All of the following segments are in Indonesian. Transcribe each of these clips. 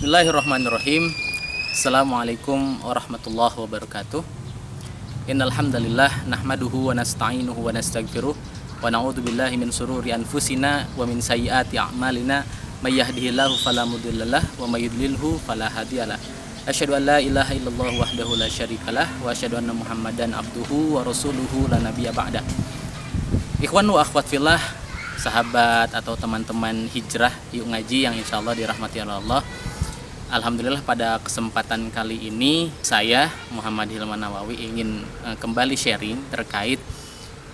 Bismillahirrahmanirrahim. Assalamualaikum warahmatullahi wabarakatuh. Innal hamdalillah nahmaduhu wa nasta'inuhu wa nastaghfiruh wa na'udzu billahi min shururi anfusina wa min sayyiati a'malina may yahdihillahu fala mudhillalah wa may yudlilhu fala hadiyalah. Asyhadu an la ilaha illallah wahdahu la syarikalah wa asyhadu anna Muhammadan abduhu wa rasuluhu la nabiyya ba'da. Ikhwan wa akhwat fillah, sahabat atau teman-teman hijrah yuk ngaji yang insyaallah dirahmati Allah. Alhamdulillah pada kesempatan kali ini saya Muhammad Hilman Nawawi ingin kembali sharing terkait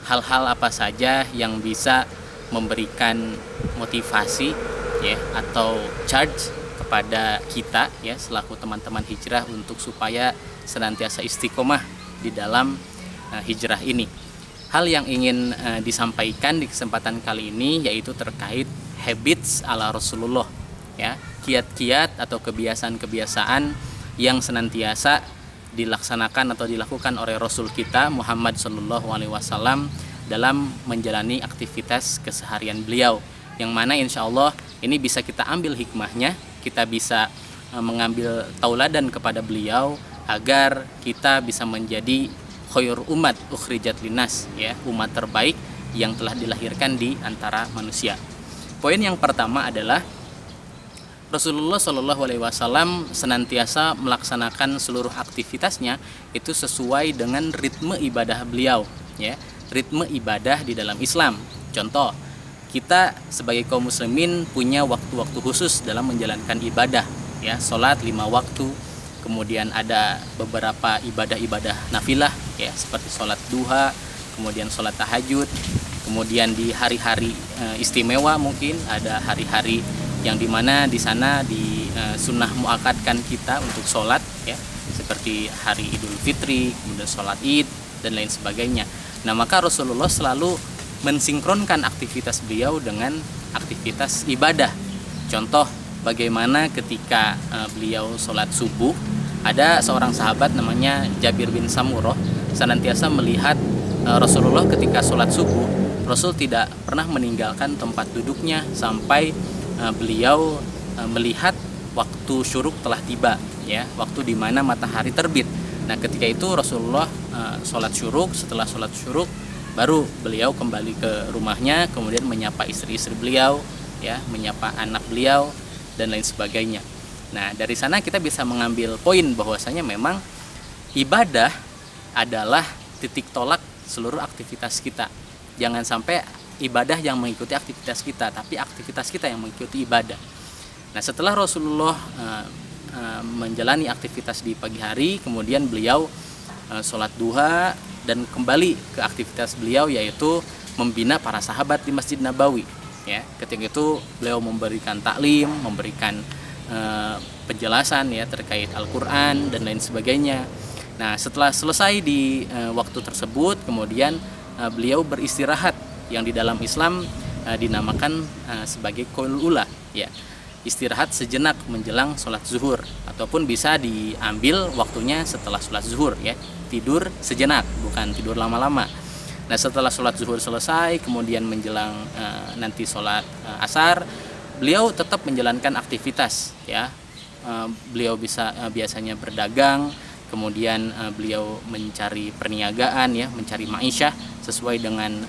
hal-hal apa saja yang bisa memberikan motivasi ya atau charge kepada kita ya selaku teman-teman hijrah untuk supaya senantiasa istiqomah di dalam hijrah ini. Hal yang ingin disampaikan di kesempatan kali ini yaitu terkait habits ala Rasulullah ya, kiat-kiat atau kebiasaan-kebiasaan yang senantiasa dilaksanakan atau dilakukan oleh Rasul kita Muhammad SAW dalam menjalani aktivitas keseharian beliau, yang mana insya Allah ini bisa kita ambil hikmahnya, kita bisa mengambil tauladan kepada beliau agar kita bisa menjadi khair umat ukhrijat linnas ya, umat terbaik yang telah dilahirkan di antara manusia. Poin yang pertama adalah Rasulullah SAW senantiasa melaksanakan seluruh aktivitasnya itu sesuai dengan ritme ibadah beliau ya, ritme ibadah di dalam Islam. Contoh, kita sebagai kaum muslimin punya waktu-waktu khusus dalam menjalankan ibadah ya, sholat 5 waktu, kemudian ada beberapa ibadah-ibadah nafilah ya seperti sholat duha, kemudian sholat tahajud, kemudian di hari-hari istimewa mungkin ada hari-hari yang dimana di sana di sunnah muakadkan kita untuk sholat ya, seperti hari Idul Fitri, kemudian sholat Id dan lain sebagainya. Nah maka Rasulullah selalu mensinkronkan aktivitas beliau dengan aktivitas ibadah. Contoh bagaimana ketika beliau sholat subuh, ada seorang sahabat namanya Jabir bin Samurah senantiasa melihat Rasulullah ketika sholat subuh, Rasul tidak pernah meninggalkan tempat duduknya sampai beliau melihat waktu syuruk telah tiba ya, waktu di mana matahari terbit. Nah ketika itu Rasulullah sholat syuruk, setelah sholat syuruk baru beliau kembali ke rumahnya, kemudian menyapa istri-istri beliau ya, menyapa anak beliau dan lain sebagainya. Nah dari sana kita bisa mengambil poin bahwasanya memang ibadah adalah titik tolak seluruh aktivitas kita. Jangan sampai ibadah yang mengikuti aktivitas kita, tapi aktivitas kita yang mengikuti ibadah. Nah setelah Rasulullah menjalani aktivitas di pagi hari, kemudian beliau sholat duha dan kembali ke aktivitas beliau yaitu membina para sahabat di Masjid Nabawi ya. Ketika itu beliau memberikan taklim, memberikan penjelasan ya terkait Al-Quran dan lain sebagainya. Nah setelah selesai di waktu tersebut, kemudian beliau beristirahat yang di dalam Islam dinamakan sebagai qaulul ula ya, istirahat sejenak menjelang sholat zuhur, ataupun bisa diambil waktunya setelah sholat zuhur ya, tidur sejenak bukan tidur lama-lama. Nah setelah sholat zuhur selesai, kemudian menjelang nanti sholat asar, beliau tetap menjalankan aktivitas ya. Beliau biasanya berdagang, kemudian beliau mencari perniagaan ya, mencari ma'isyah sesuai dengan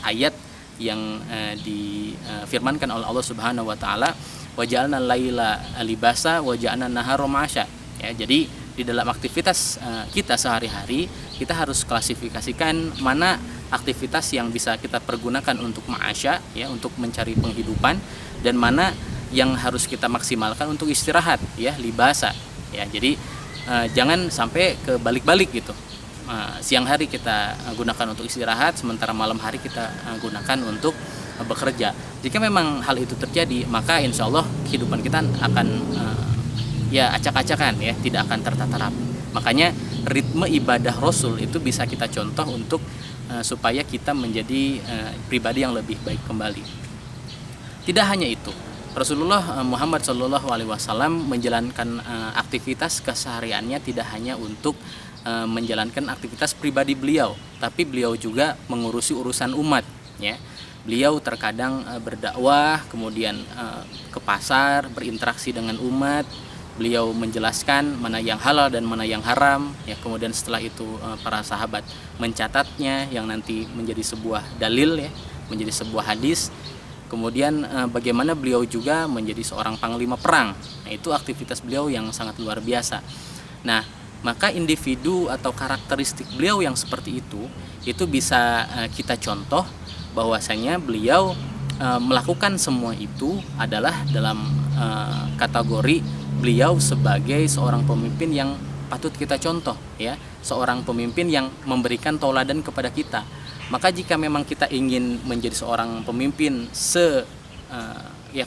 ayat yang difirmankan oleh Allah Subhanahu wa taala, wa ja'alna laila libasa wa ja'alna nahara ma'asya ya. Jadi di dalam aktivitas kita sehari-hari kita harus klasifikasikan mana aktivitas yang bisa kita pergunakan untuk ma'asya ya, untuk mencari penghidupan, dan mana yang harus kita maksimalkan untuk istirahat ya, libasa ya. Jadi jangan sampai kebalik-balik gitu. Siang hari kita gunakan untuk istirahat, sementara malam hari kita gunakan untuk bekerja. Jika memang hal itu terjadi, maka insya Allah kehidupan kita akan ya acak-acakan ya, tidak akan tertata rapi. Makanya ritme ibadah Rasul itu bisa kita contoh untuk supaya kita menjadi pribadi yang lebih baik kembali. Tidak hanya itu, Rasulullah Muhammad SAW menjalankan aktivitas kesehariannya tidak hanya untuk menjalankan aktivitas pribadi beliau, tapi beliau juga mengurusi urusan umat ya. Beliau terkadang berdakwah, kemudian ke pasar, berinteraksi dengan umat. Beliau menjelaskan mana yang halal dan mana yang haram, ya. Kemudian setelah itu para sahabat mencatatnya yang nanti menjadi sebuah dalil, ya, menjadi sebuah hadis. Kemudian bagaimana beliau juga menjadi seorang panglima perang. Nah, itu aktivitas beliau yang sangat luar biasa. Nah, maka individu atau karakteristik beliau yang seperti itu bisa kita contoh bahwasanya beliau melakukan semua itu adalah dalam kategori beliau sebagai seorang pemimpin yang patut kita contoh, ya, seorang pemimpin yang memberikan tauladan kepada kita. Maka jika memang kita ingin menjadi seorang pemimpin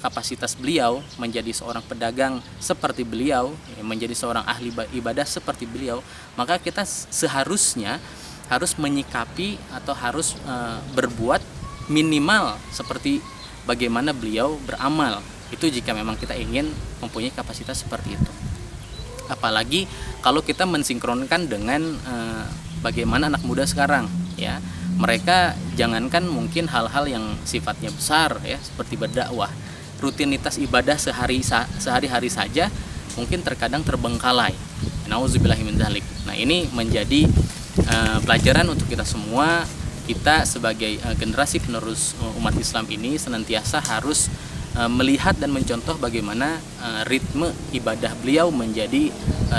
kapasitas beliau, menjadi seorang pedagang seperti beliau, ya, menjadi seorang ahli ibadah seperti beliau, maka kita seharusnya harus menyikapi atau harus berbuat minimal seperti bagaimana beliau beramal. Itu jika memang kita ingin mempunyai kapasitas seperti itu. Apalagi kalau kita mensinkronkan dengan bagaimana anak muda sekarang, ya. Mereka jangankan mungkin hal-hal yang sifatnya besar, ya, seperti berdakwah, rutinitas ibadah sehari-hari saja mungkin terkadang terbengkalai. Nauzubillahi min dzalik. Nah, ini menjadi pelajaran untuk kita semua. Kita sebagai generasi penerus umat Islam ini senantiasa harus melihat dan mencontoh bagaimana ritme ibadah beliau menjadi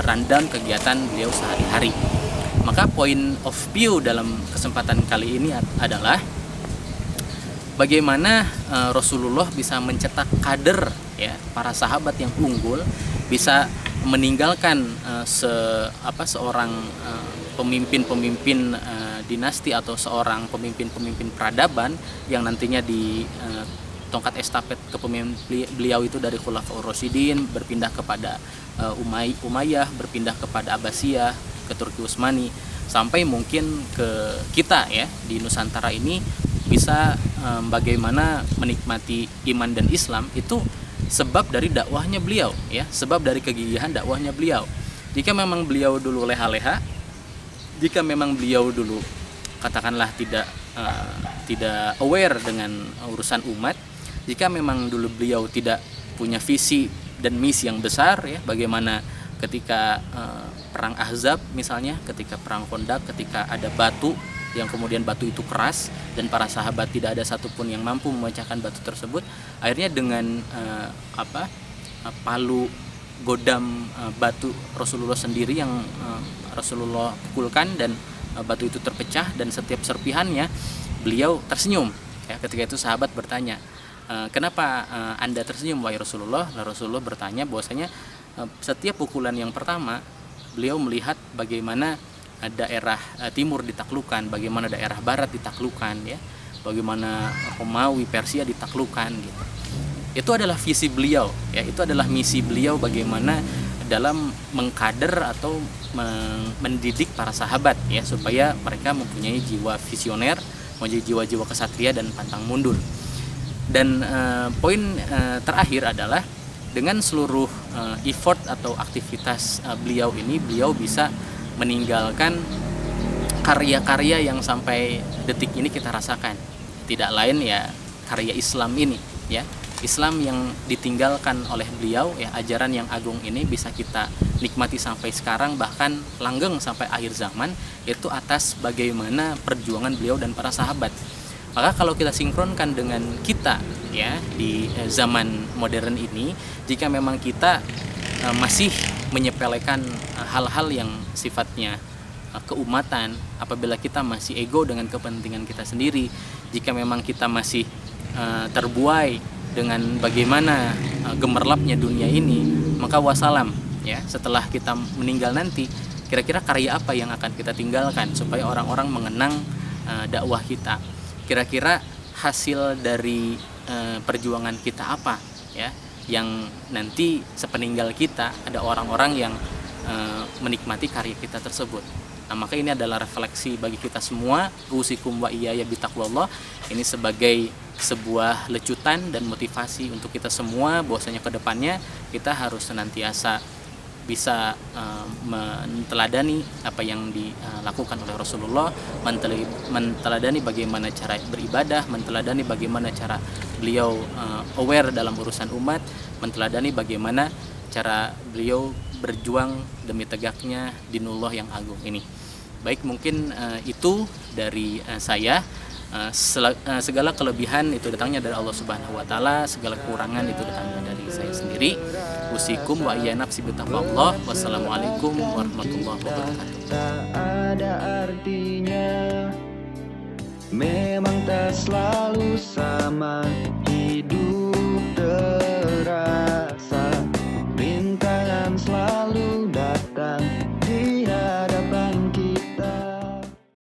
rundown kegiatan beliau sehari-hari. Maka point of view dalam kesempatan kali ini adalah bagaimana Rasulullah bisa mencetak kader, ya, para sahabat yang unggul, bisa meninggalkan seorang pemimpin-pemimpin dinasti atau seorang pemimpin-pemimpin peradaban yang nantinya di tongkat estafet kepemimpinan beliau itu dari Khulafaur Rasyidin berpindah kepada Umayyah, berpindah kepada Abbasiyah, ke Turki Utsmani, sampai mungkin ke kita, ya, di Nusantara ini bisa bagaimana menikmati iman dan Islam itu sebab dari dakwahnya beliau, ya, sebab dari kegigihan dakwahnya beliau. Jika memang beliau dulu leha-leha, jika memang beliau dulu katakanlah tidak aware dengan urusan umat, jika memang dulu beliau tidak punya visi dan misi yang besar, ya, bagaimana ketika perang Ahzab misalnya, ketika perang Khandaq, ketika ada batu yang kemudian batu itu keras dan para sahabat tidak ada satupun yang mampu memecahkan batu tersebut, akhirnya dengan palu godam batu Rasulullah sendiri yang Rasulullah pukulkan dan batu itu terpecah, dan setiap serpihannya beliau tersenyum, ya. Ketika itu sahabat bertanya, kenapa Anda tersenyum wahai Rasulullah? Lalu Rasulullah bertanya bahwasanya setiap pukulan yang pertama beliau melihat bagaimana daerah timur ditaklukkan, bagaimana daerah barat ditaklukkan, ya, bagaimana Romawi, Persia ditaklukkan, gitu. Itu adalah visi beliau, ya, itu adalah misi beliau bagaimana dalam mengkader atau mendidik para sahabat, ya, supaya mereka mempunyai jiwa visioner, mempunyai jiwa-jiwa kesatria dan pantang mundur. Dan poin terakhir adalah dengan seluruh effort atau aktivitas beliau ini, beliau bisa meninggalkan karya-karya yang sampai detik ini kita rasakan. Tidak lain, ya, karya Islam ini, ya. Islam yang ditinggalkan oleh beliau, ya, ajaran yang agung ini bisa kita nikmati sampai sekarang, bahkan langgeng sampai akhir zaman, itu atas bagaimana perjuangan beliau dan para sahabat. Maka kalau kita sinkronkan dengan kita, ya, di zaman modern ini, jika memang kita masih menyepelekan hal-hal yang sifatnya keumatan, apabila kita masih ego dengan kepentingan kita sendiri, jika memang kita masih terbuai dengan bagaimana gemerlapnya dunia ini, maka wassalam, ya, setelah kita meninggal nanti, kira-kira karya apa yang akan kita tinggalkan supaya orang-orang mengenang dakwah kita? Kira-kira hasil dari perjuangan kita apa, ya, yang nanti sepeninggal kita ada orang-orang yang menikmati karya kita tersebut. Nah, maka ini adalah refleksi bagi kita semua, usikum wa iyaya bitaqwallah. Ini sebagai sebuah lecutan dan motivasi untuk kita semua bahwasanya ke depannya kita harus senantiasa bisa menteladani apa yang dilakukan oleh Rasulullah, menteladani bagaimana cara beribadah, menteladani bagaimana cara beliau aware dalam urusan umat, menteladani bagaimana cara beliau berjuang demi tegaknya dinullah yang agung ini. Baik, mungkin itu dari saya. Segala kelebihan itu datangnya dari Allah Subhanahu wa taala, segala kekurangan itu datangnya dari saya sendiri. Usikum wa iyya nafsi bitaqwallah. Wassalamualaikum warahmatullahi wabarakatuh. Tak ada artinya, memang tak selalu sama hidup.